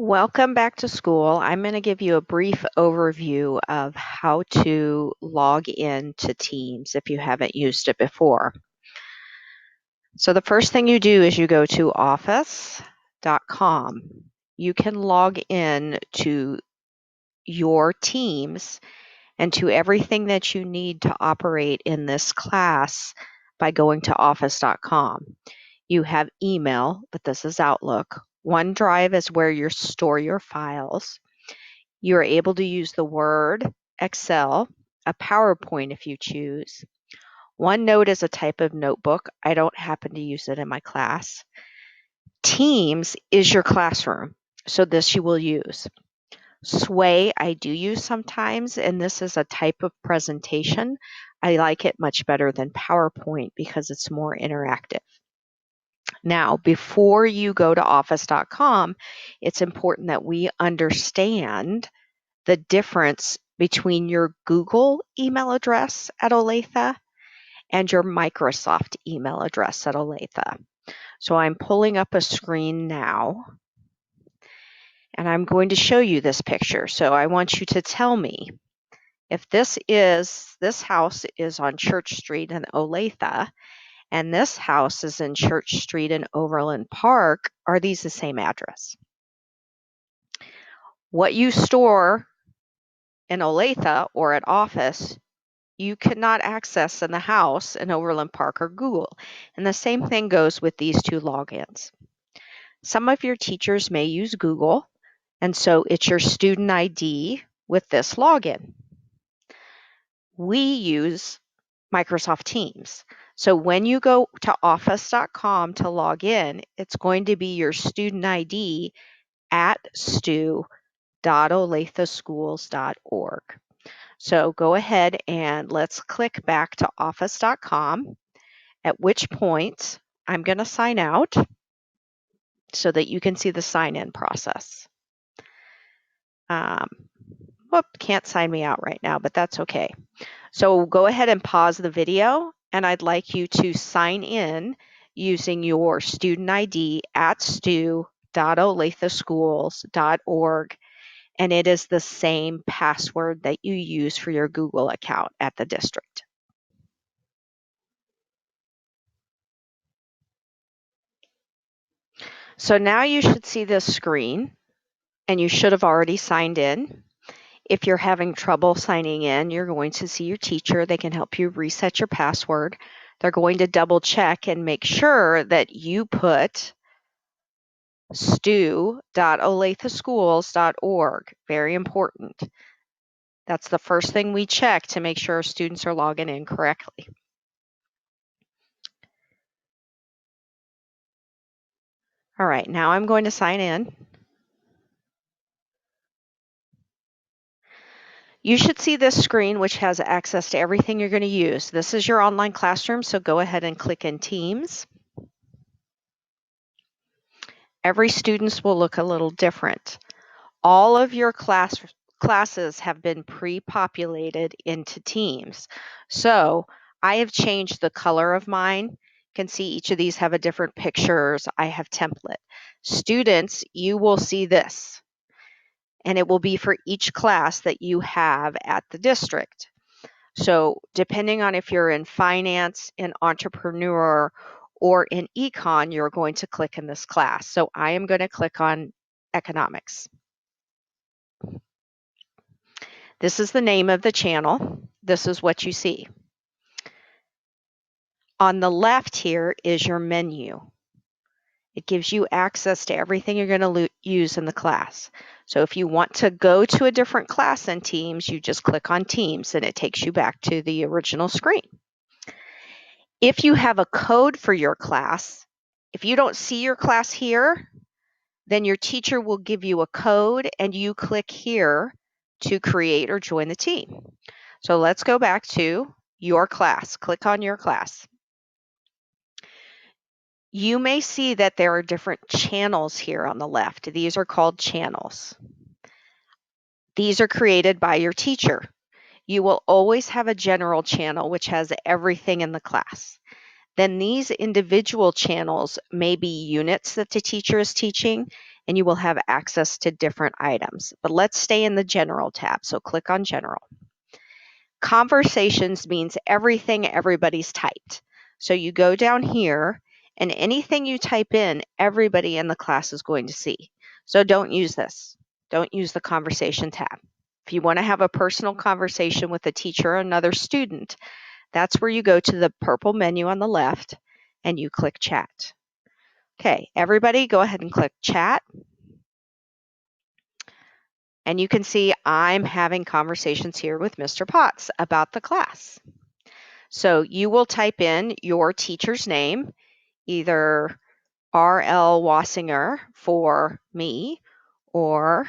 Welcome back to school. I'm going to give you a brief overview of how to log in to Teams if you haven't used it before. So the first thing you do is you go to office.com. You can log in to your Teams and to everything that you need to operate in this class by going to office.com. You have email, but this is Outlook. OneDrive is where you store your files. You're able to use the Word, Excel, a PowerPoint if you choose. OneNote is a type of notebook. I don't happen to use it in my class. Teams is your classroom, so this you will use. Sway I do use sometimes, and this is a type of presentation. I like it much better than PowerPoint because it's more interactive. Now, before you go to office.com, it's important that we understand the difference between your Google email address at Olathe and your Microsoft email address at Olathe. So I'm pulling up a screen now, and I'm going to show you this picture. So I want you to tell me if this house is on Church Street in Olathe, and this house is in Church Street in Overland Park, are these the same address? What you store in Olathe or at Office, you cannot access in the house in Overland Park or Google. And the same thing goes with these two logins. Some of your teachers may use Google, and so it's your student ID with this login. We use Microsoft Teams. So when you go to office.com to log in, it's going to be your student ID at stu.olatheschools.org. So go ahead and let's click back to office.com, at which point I'm going to sign out so that you can see the sign-in process. Can't sign me out right now, but that's okay. So go ahead and pause the video, and I'd like you to sign in using your student ID at stu.olatheschools.org, and it is the same password that you use for your Google account at the district. So now you should see this screen, and you should have already signed in. If you're having trouble signing in, you're going to see your teacher. They can help you reset your password. They're going to double check and make sure that you put stu.olatheschools.org. Very important. That's the first thing we check to make sure our students are logging in correctly. All right, now I'm going to sign in. You should see this screen, which has access to everything you're going to use. This is your online classroom, so go ahead and click in Teams. Every student's will look a little different. All of your classes have been pre-populated into Teams. So I have changed the color of mine. You can see each of these have a different pictures. I have template. Students, you will see this, and it will be for each class that you have at the district. So depending on if you're in finance, in entrepreneur, or in econ, you're going to click in this class. So I am going to click on economics. This is the name of the channel. This is what you see. On the left here is your menu. It gives you access to everything you're going to use in the class. So if you want to go to a different class in Teams, you just click on Teams and it takes you back to the original screen. If you have a code for your class, if you don't see your class here, then your teacher will give you a code and you click here to create or join the team. So let's go back to your class. Click on your class. You may see that there are different channels here on the left. These are called channels. These are created by your teacher. You will always have a general channel which has everything in the class. Then these individual channels may be units that the teacher is teaching, and you will have access to different items. But let's stay in the General tab, so click on General. Conversations means everything everybody's typed. So you go down here, and anything you type in, everybody in the class is going to see. So don't use this. Don't use the Conversation tab. If you want to have a personal conversation with a teacher or another student, that's where you go to the purple menu on the left and you click Chat. Okay, everybody go ahead and click Chat. And you can see I'm having conversations here with Mr. Potts about the class. So you will type in your teacher's name, either R.L. Wassinger for me or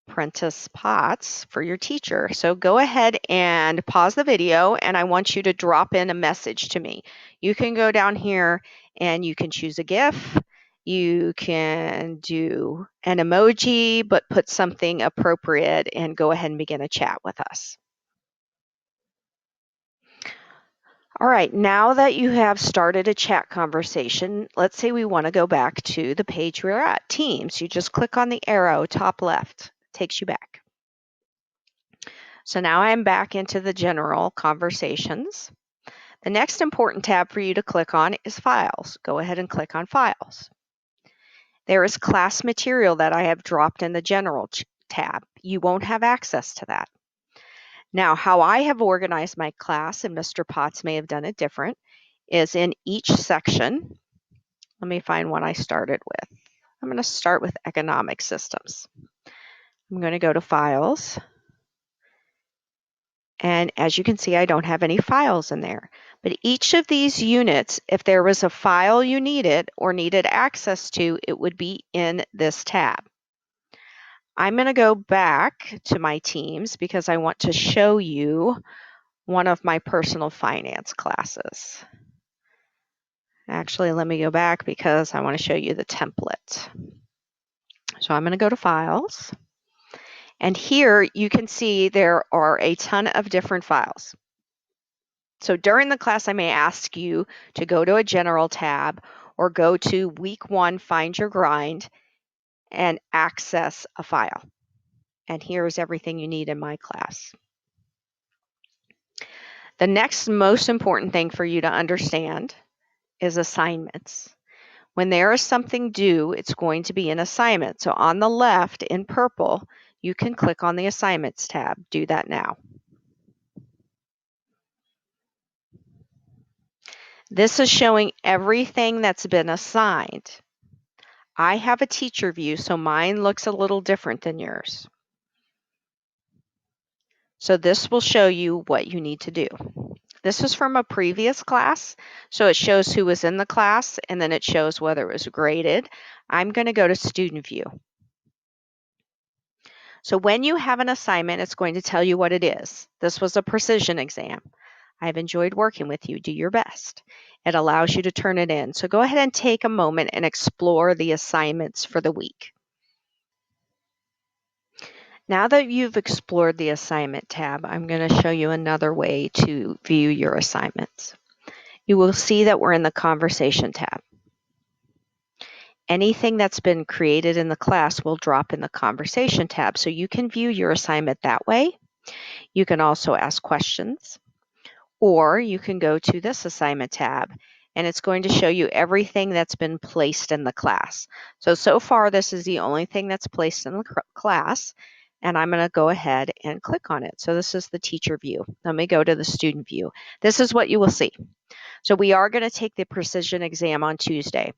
Prentice Potts for your teacher. So go ahead and pause the video, and I want you to drop in a message to me. You can go down here and you can choose a GIF. You can do an emoji, but put something appropriate and go ahead and begin a chat with us. All right, now that you have started a chat conversation, let's say we want to go back to the page we're at, Teams. You just click on the arrow top left, takes you back. So now I'm back into the general conversations. The next important tab for you to click on is Files. Go ahead and click on Files. There is class material that I have dropped in the General tab. You won't have access to that. Now, how I have organized my class, and Mr. Potts may have done it different, is in each section. Let me find one I started with. I'm going to start with Economic Systems. I'm going to go to Files. And as you can see, I don't have any files in there. But each of these units, if there was a file you needed or needed access to, it would be in this tab. I'm going to go back to my Teams because I want to show you one of my personal finance classes. Actually, let me go back because I want to show you the template. So I'm going to go to Files. And here you can see there are a ton of different files. So during the class, I may ask you to go to a General tab or go to Week 1, Find Your Grind, and access a file. And here's everything you need in my class. The next most important thing for you to understand is assignments. When there is something due, it's going to be an assignment. So on the left in purple, you can click on the Assignments tab. Do that now. This is showing everything that's been assigned. I have a teacher view, so mine looks a little different than yours. So this will show you what you need to do. This is from a previous class, so it shows who was in the class, and then it shows whether it was graded. I'm going to go to Student View. So when you have an assignment, it's going to tell you what it is. This was a precision exam. I've enjoyed working with you. Do your best. It allows you to turn it in. So go ahead and take a moment and explore the assignments for the week. Now that you've explored the Assignment tab, I'm going to show you another way to view your assignments. You will see that we're in the Conversation tab. Anything that's been created in the class will drop in the Conversation tab, so you can view your assignment that way. You can also ask questions, or you can go to this Assignment tab, and it's going to show you everything that's been placed in the class. So far, this is the only thing that's placed in the class, and I'm going to go ahead and click on it. So this is the teacher view. Let me go to the student view. This is what you will see. So we are going to take the precision exam on Tuesday.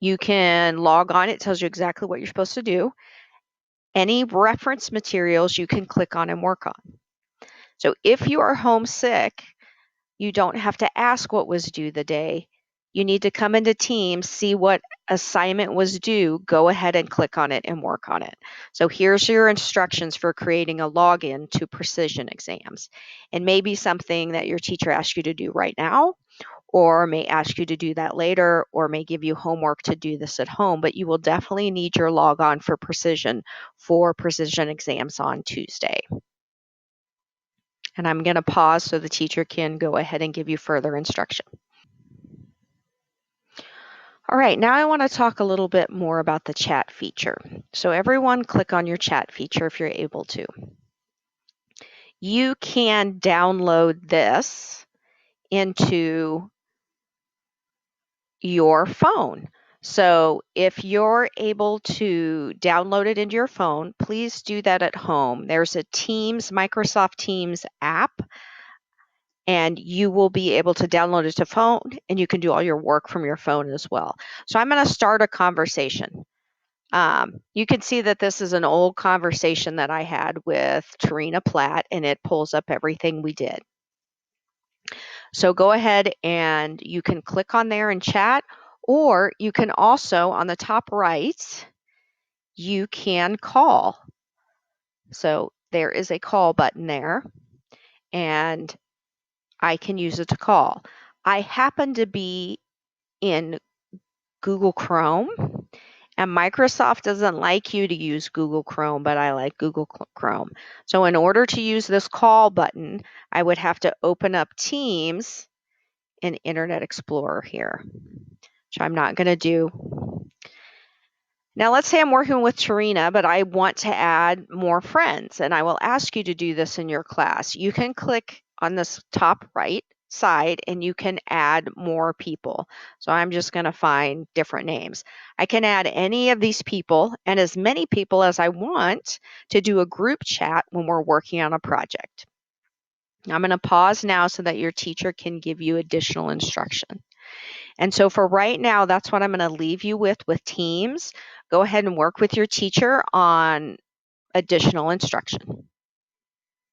You can log on. It tells you exactly what you're supposed to do. Any reference materials you can click on and work on. So if you are homesick, you don't have to ask what was due the day. You need to come into Teams, see what assignment was due, go ahead and click on it and work on it. So here's your instructions for creating a login to precision exams. And maybe something that your teacher asked you to do right now, or may ask you to do that later, or may give you homework to do this at home, but you will definitely need your logon for precision exams on Tuesday. And I'm going to pause so the teacher can go ahead and give you further instruction. All right, now I want to talk a little bit more about the chat feature. So everyone click on your chat feature if you're able to. You can download this into your phone. So if you're able to download it into your phone, please do that at home. There's a Microsoft Teams app, and you will be able to download it to phone, and you can do all your work from your phone as well. So I'm going to start a conversation. You can see that this is an old conversation that I had with Tarina Platt, and it pulls up everything we did. So go ahead and you can click on there and chat, or you can also, on the top right, you can call. So there is a call button there, and I can use it to call. I happen to be in Google Chrome, and Microsoft doesn't like you to use Google Chrome, but I like Google Chrome. So in order to use this call button, I would have to open up Teams in Internet Explorer here, which I'm not going to do. Now let's say I'm working with Tarina, but I want to add more friends, and I will ask you to do this in your class. You can click on this top right side and you can add more people. So I'm just going to find different names. I can add any of these people and as many people as I want to do a group chat when we're working on a project. I'm going to pause now so that your teacher can give you additional instruction. And so for right now, that's what I'm going to leave you with Teams. Go ahead and work with your teacher on additional instruction.